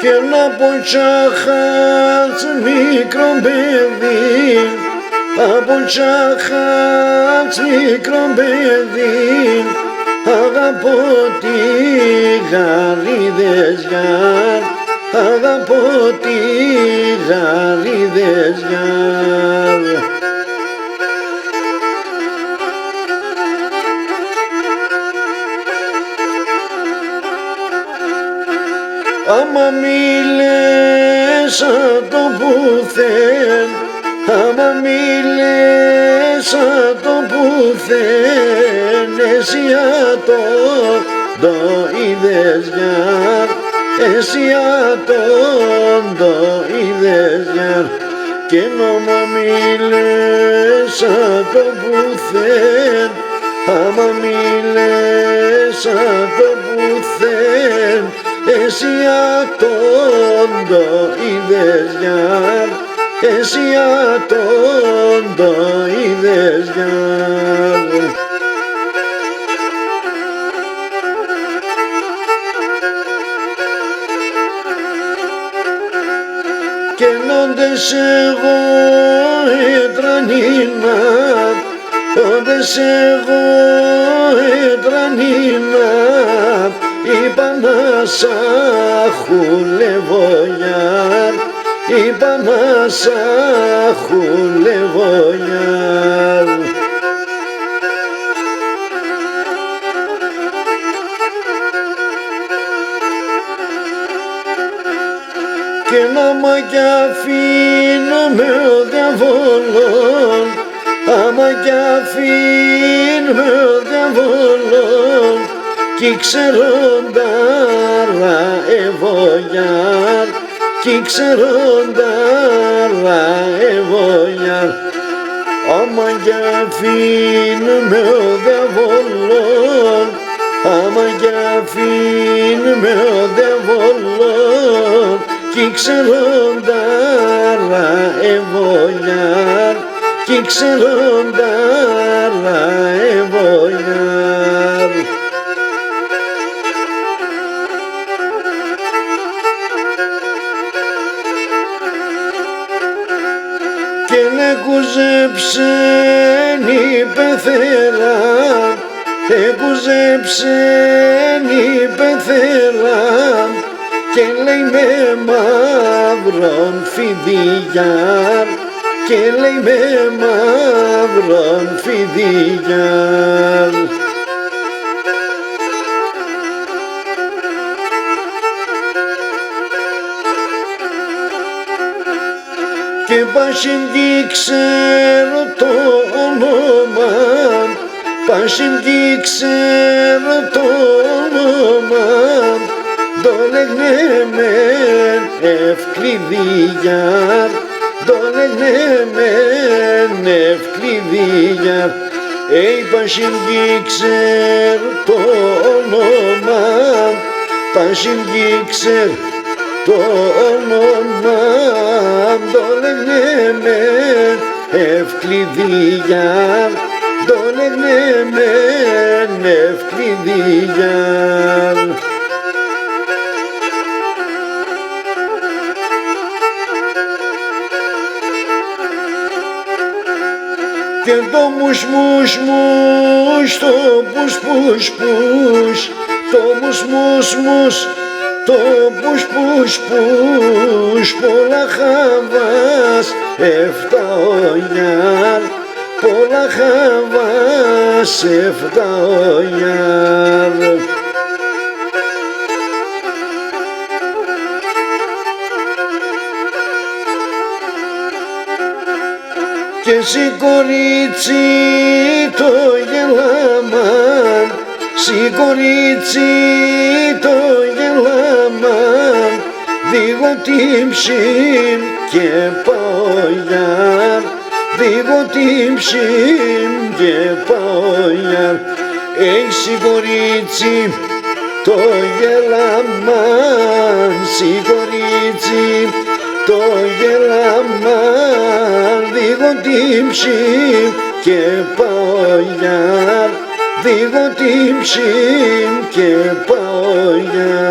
και να ποτσάχας μικρό παιδί, από τσάχας μικρό παιδί, αγαπώ τη γαρίδες γιάρ, αγαπώ τη γαρίδες γιάρ. Άμα μη λες το πουθέν, άμα μη λες το πουθέν, εσύ το είδες γιάρ, εσύ το είδες γιάρ. Και άμα μη λες το πουθέν, άμα μη λες το πουθέν, εσύ το είδες γιάρ, εσύ το είδες γιάρ. Και όντες εγώ έτρανήνα, όντες εγώ έτρανήνα, είπα να σ' αχουλεύω γιάρ, είπα να σ' αχουλεύω γιάρ. Και να μ' κι αφήνουμε ο διαβόλων, άμα κι αφήνουμε ο διαβόλων, κι ξεροντάρα εγώ γιάρ, κι ξεροντάρα εγώ γιάρ. Άμα κι αφήνουμε ο διαβόλων, άμα κι αφήνουμε ο διαβόλων, κι ξεροντάρα εγώ γιάρ, κι ξεροντάρα εγώ γιάρ. Και έκουζεψένη πεθερά, έκουζεψένη πεθερά, και λέει με μαύρον φίδι γιάρ, και λέει με μαύρον φίδι γιάρ. Και πάσιν κι ξέρω το όνομα, πάσιν κι ξέρω το όνομα, το λέγνε μεν Ευκλήδη γιάρ, το λέγνε μεν Ευκλήδη γιάρ. Πάσιν κι ξέρω το όνομα, πάσιν κι ξέρω το όνομα, το λέγνε μεν Ευκλήδη γιάρ, το λέγνε μεν Ευκλήδη γιάρ. Και το μους μους μους, το πους πους πους, το μους μους μους, το πους πους πους, πολλά χαβάς εφτάω γιάρ, πολλά χαβάς εφτάω γιάρ. Και εσύ κορίτσι το γελάμαν, σι κορίτσι το γελάμαν, δίγω τύψιμ και πάω γιάρ, δίγω τύψιμ και πάω γιάρ. Σι κορίτσι το γελάμαν, σι κορίτσι το γελάμαν, δίγω τύψιμ και πάω γιάρ, δίγω τύψιμ και πάω γιάρ.